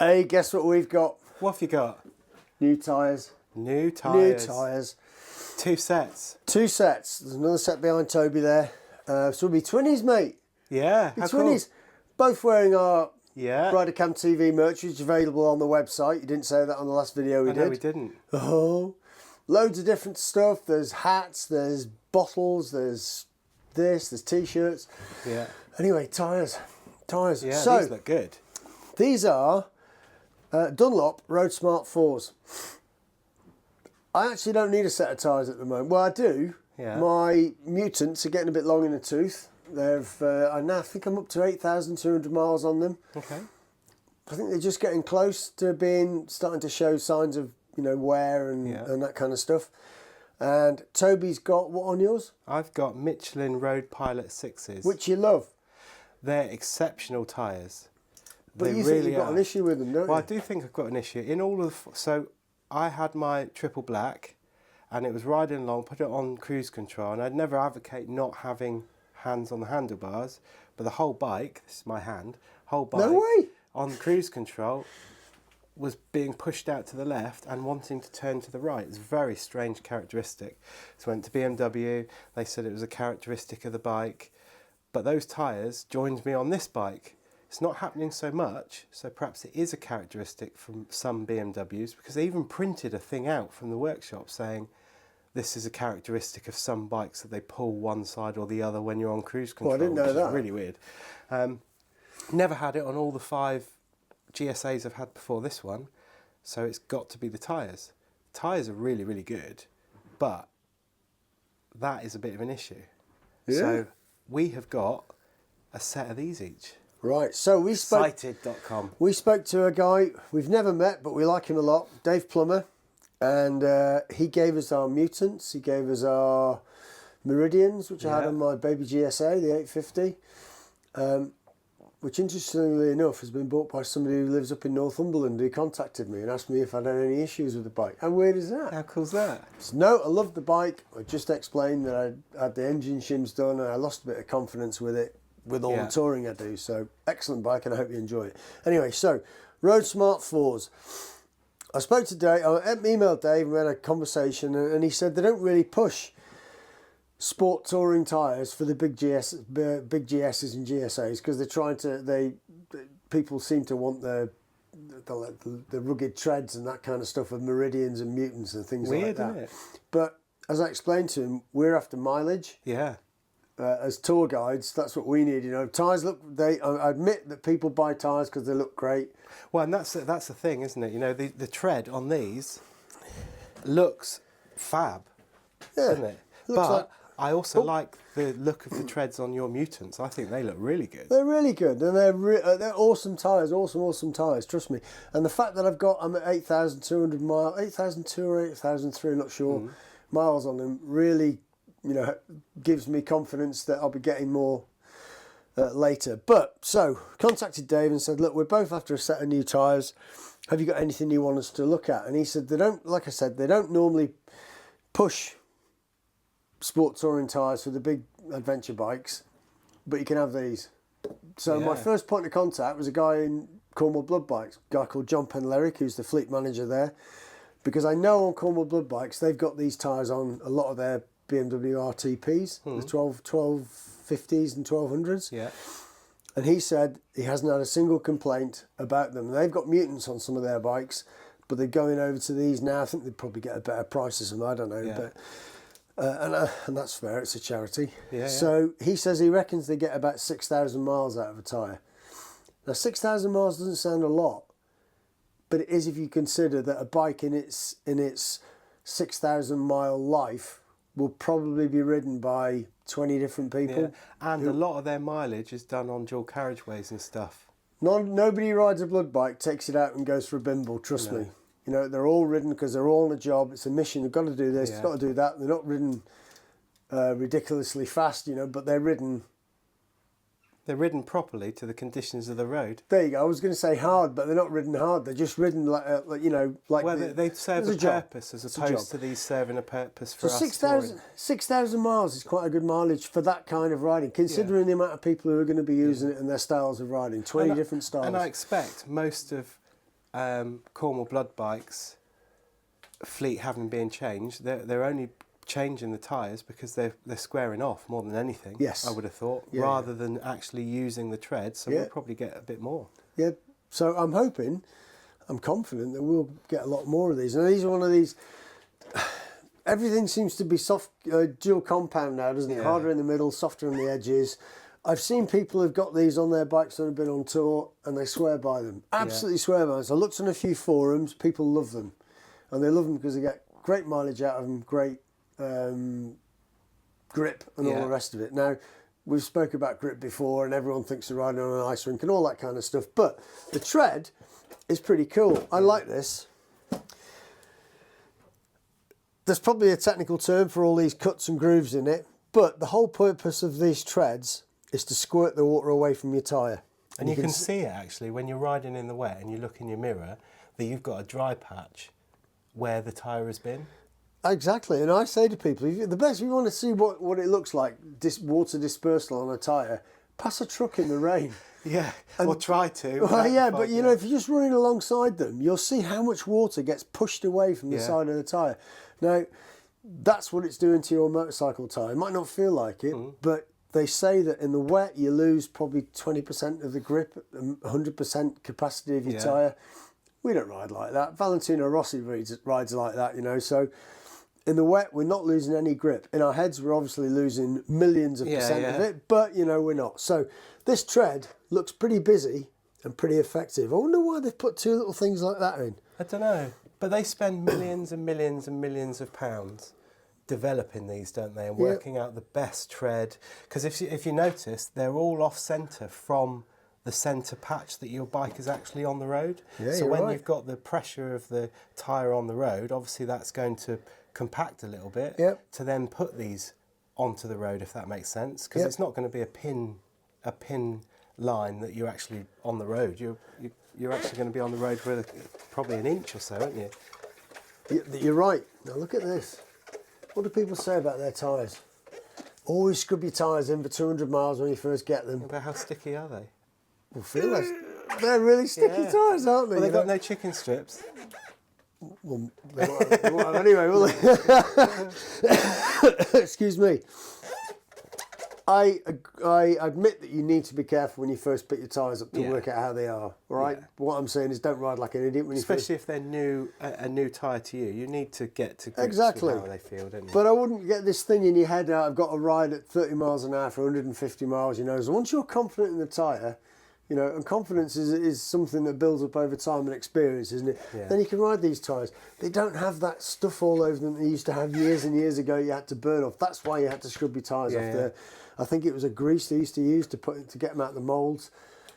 Hey, guess what we've got? What have you got? New tyres. New tyres. New tyres. 2 sets. 2 sets. There's another set behind Toby there. So we'll be twinnies, mate. Yeah, Be how twinnies. Both wearing our Yeah. RiderCamTV merch, which is available on the website. You didn't say that on the last video we did. No, we didn't. Oh, loads of different stuff. There's hats, there's bottles, there's this, there's t-shirts. Yeah. Anyway, tyres. Tyres. Yeah, So, these look good. these are Dunlop Roadsmart 4s. I actually don't need a set of tyres at the moment. Well, I do. Yeah. My Mutants are getting a bit long in the tooth. I now think I'm up to 8,200 miles on them. Okay. I think they're just getting close to starting to show signs of, wear and that kind of stuff. And Toby's got what on yours? I've got Michelin Road Pilot 6s. Which you love. They're exceptional tyres. But They you really think you've got an issue with them, don't Well, you? I do think I've got an issue. In all of so I had my triple black and it was riding along, put it on cruise control, and I'd never advocate not having hands on the handlebars, but the whole bike, this is my hand, whole bike No way. on cruise control was being pushed out to the left and wanting to turn to the right. It's a very strange characteristic. So I went to BMW, they said it was a characteristic of the bike, but those tyres joined me on this bike. It's not happening so much, so perhaps it is a characteristic from some BMWs, because they even printed a thing out from the workshop saying this is a characteristic of some bikes that they pull one side or the other when you're on cruise control. Well, I didn't know which that. is really weird. Never had it on all the 5 GSAs I've had before this one, so it's got to be the tyres. Tyres are really, really good, but that is a bit of an issue. Yeah. So we have got a set of these each. Right, so we spoke to a guy we've never met, but we like him a lot, Dave Plummer, and he gave us our Mutants, he gave us our Meridians, which I had on my baby GSA, the 850, which interestingly enough has been bought by somebody who lives up in Northumberland, who contacted me and asked me if I'd had any issues with the bike. How weird is that? How cool's that? So, no, I loved the bike. I just explained that I had the engine shims done and I lost a bit of confidence with it, with all the touring I do. So, excellent bike and I hope you enjoy it. Anyway, so, RoadSmart 4s. I spoke to Dave, I emailed Dave and we had a conversation, and he said they don't really push sport touring tyres for the big GSs and GSAs, because they're trying to, people seem to want the rugged treads and that kind of stuff of Meridians and Mutants and things like that. Isn't it? But as I explained to him, we're after mileage. Yeah. As tour guides, that's what we need. Tyres look. I admit that people buy tyres because they look great. Well, and that's the thing, isn't it? The tread on these looks fab, doesn't it? But I also like the look of the treads on your Mutants. I think they look really good. They're really good, and they're awesome tyres, awesome tyres, trust me. And the fact that I'm at 8,200 miles, 8,200 or 8,300, I'm not sure, miles on them, really, gives me confidence that I'll be getting more later. But, so, contacted Dave and said, look, we're both after a set of new tyres. Have you got anything you want us to look at? And he said, they don't normally push sport touring tyres for the big adventure bikes, but you can have these. So my first point of contact was a guy in Cornwall Blood Bikes, a guy called John Penlerick, who's the fleet manager there, because I know on Cornwall Blood Bikes they've got these tyres on a lot of their BMW RTPs, the 1250s and 1200s. Yeah. And he said he hasn't had a single complaint about them. They've got Mutants on some of their bikes, but they're going over to these now. I think they'd probably get a better price as them, I don't know, but and that's fair, it's a charity. So he says he reckons they get about 6,000 miles out of a tyre. Now 6,000 miles doesn't sound a lot, but it is if you consider that a bike in its 6,000 mile life will probably be ridden by 20 different people. Yeah. And a lot of their mileage is done on dual carriageways and stuff. Nobody who rides a blood bike takes it out and goes for a bimble, trust me. They're all ridden because they're all on a job. It's a mission. They've got to do this. They've got to do that. They're not ridden ridiculously fast, but they're ridden. They're ridden properly to the conditions of the road. There you go. I was going to say hard, but they're not ridden hard. They're just ridden like. Well, they serve a purpose as opposed to these serving a purpose for us. 6,000 miles is quite a good mileage for that kind of riding, considering the amount of people who are going to be using it and their styles of riding. 20 different styles. And I expect most of Cornwall Blood bikes fleet having been changed, they're only changing the tyres because they're squaring off more than anything. Yes. I would have thought, Yeah, rather than actually using the tread. So we'll probably get a bit more. Yeah. So I'm confident that we'll get a lot more of these. And these are one of these. Everything seems to be soft, dual compound now, doesn't it? Yeah. Harder in the middle, softer on the edges. I've seen people who've got these on their bikes that have been on tour, and they swear by them. Absolutely swear by them. So I looked on a few forums. People love them, and they love them because they get great mileage out of them, great grip, and all the rest of it. Now, we've spoken about grip before, and everyone thinks they're riding on an ice rink and all that kind of stuff. But the tread is pretty cool. I like this. There's probably a technical term for all these cuts and grooves in it, but the whole purpose of these treads is to squirt the water away from your tyre. And you can see it actually when you're riding in the wet and you look in your mirror that you've got a dry patch where the tyre has been. Exactly, and I say to people, the best, if you want to see what it looks like, water dispersal on a tyre, pass a truck in the rain. Yeah, or try to. Well, yeah, but you know, if you're just running alongside them, you'll see how much water gets pushed away from the side of the tyre. Now, that's what it's doing to your motorcycle tyre. It might not feel like it, but they say that in the wet you lose probably 20% of the grip, 100% capacity of your tyre. We don't ride like that. Valentino Rossi rides like that, you know. So in the wet, we're not losing any grip. In our heads, we're obviously losing millions of percent of it, but, you know, we're not. So this tread looks pretty busy and pretty effective. I wonder why they've put two little things like that in. I don't know. But they spend millions and millions and millions of pounds developing these, don't they, and working out the best tread. Because if you notice, they're all off-centre from the centre patch that your bike is actually on the road. Yeah, so when you've got the pressure of the tyre on the road, obviously that's going to compact a little bit to then put these onto the road, if that makes sense. Because it's not going to be a pin line that you're actually on the road. You're actually going to be on the road for probably an inch or so, aren't you? You're right. Now look at this. What do people say about their tyres? Always scrub your tyres in for 200 miles when you first get them. But how sticky are they? Well, feel like they're really sticky tyres, aren't they? Well, they've got no chicken strips. Well, they won't have anyway, will they? Excuse me. I admit that you need to be careful when you first pick your tyres up to work out how they are. All right. Yeah. What I'm saying is, don't ride like an idiot when especially if they're new, a new tyre to you. You need to get to grips with how they feel, don't you? But I wouldn't get this thing in your head. I've got to ride at 30 miles an hour for 150 miles. You know, so once you're confident in the tyre, you know, and confidence is something that builds up over time and experience, isn't it? Yeah. Then you can ride these tyres. They don't have that stuff all over them that they used to have years and years ago. You had to burn off. That's why you had to scrub your tyres off there. I think it was a grease they used to use to get them out of the moulds.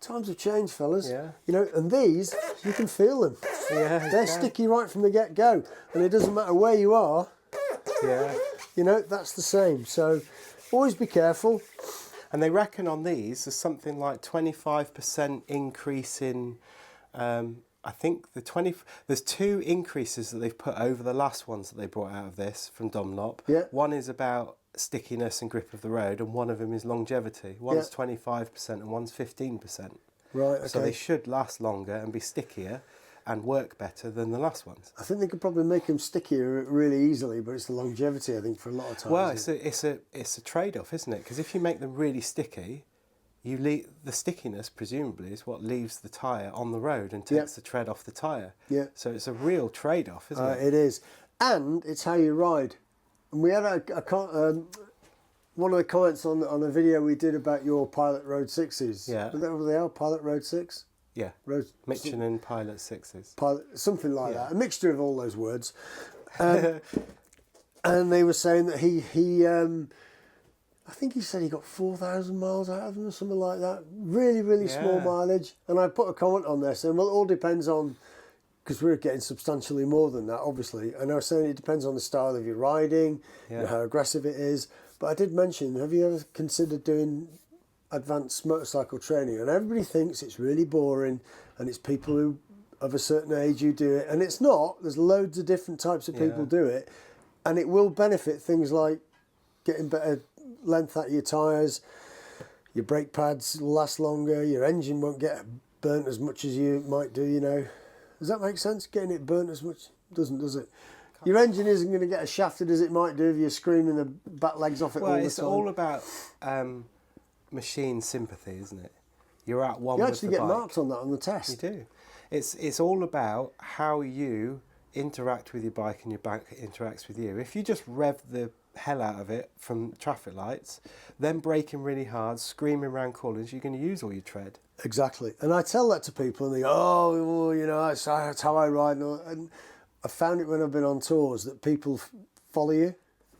Times have changed, fellas. Yeah. You know, and these, you can feel them. Yeah. They're sticky right from the get-go. And it doesn't matter where you are. Yeah. You know, that's the same. So always be careful. And they reckon on these there's something like 25% increase in, I think there's two increases that they've put over the last ones that they brought out of this from Dunlop. Yeah. One is about stickiness and grip of the road, and one of them is longevity. One's 25% and one's 15%. Right, okay. So they should last longer and be stickier and work better than the last ones. I think they could probably make them stickier really easily, but it's the longevity, I think, for a lot of times. Well, it's a trade-off, isn't it? Because if you make them really sticky, the stickiness, presumably, is what leaves the tyre on the road and takes the tread off the tyre. Yeah. So it's a real trade-off, isn't it? It is. And it's how you ride. And we had one of the comments on a video we did about your Pilot Road 6s. Yeah. Is that what they are? Pilot Road 6? Yeah. Michelin Pilot 6s. Something like that. A mixture of all those words. And they were saying that he I think he said he got 4,000 miles out of them or something like that. Really, really small mileage. And I put a comment on there saying, well, it all depends on, because we're getting substantially more than that, obviously. And I was saying it depends on the style of your riding, you know, how aggressive it is. But I did mention, have you ever considered doing advanced motorcycle training? And everybody thinks it's really boring and it's people who of a certain age who do it. And it's not. There's loads of different types of people do it. And it will benefit things like getting better length out of your tyres, your brake pads will last longer, your engine won't get burnt as much as you might do, you know. Does that make sense? Getting it burnt as much doesn't, does it? Your engine isn't going to get as shafted as it might do if you're screaming the back legs off it all the time. Well, it's all about machine sympathy, isn't it? You're at one with the bike. You actually get marks on that on the test. You do. It's all about how you interact with your bike and your bike interacts with you. If you just rev the hell out of it from traffic lights, then braking really hard, screaming around corners, you're going to use all your tread. Exactly. And I tell that to people and they go, oh, well, you know, that's how I ride. And I found it when I've been on tours that people follow you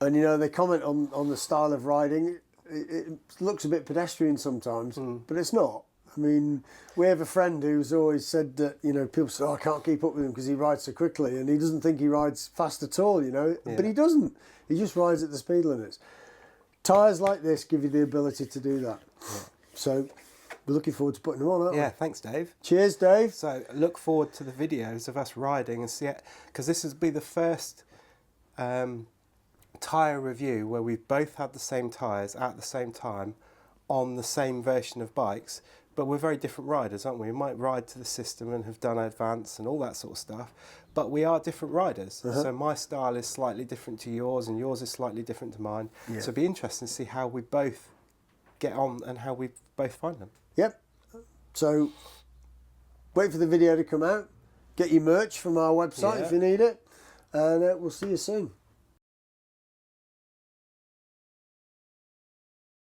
and, you know, they comment on the style of riding. It looks a bit pedestrian sometimes, but it's not. I mean, we have a friend who's always said that, you know, people say, oh, I can't keep up with him because he rides so quickly, and he doesn't think he rides fast at all, you know, but he doesn't. He just rides at the speed limits. Tyres like this give you the ability to do that. Yeah. So we're looking forward to putting them on, aren't we? Yeah, thanks, Dave. Cheers, Dave. So look forward to the videos of us riding and see it, because this will be the first tyre review where we've both had the same tyres at the same time on the same version of bikes. But we're very different riders, aren't we? We might ride to the system and have done advance and all that sort of stuff, but we are different riders. So my style is slightly different to yours and yours is slightly different to mine. Yeah. So it'll be interesting to see how we both get on and how we both find them. Yep. So wait for the video to come out. Get your merch from our website if you need it. And we'll see you soon.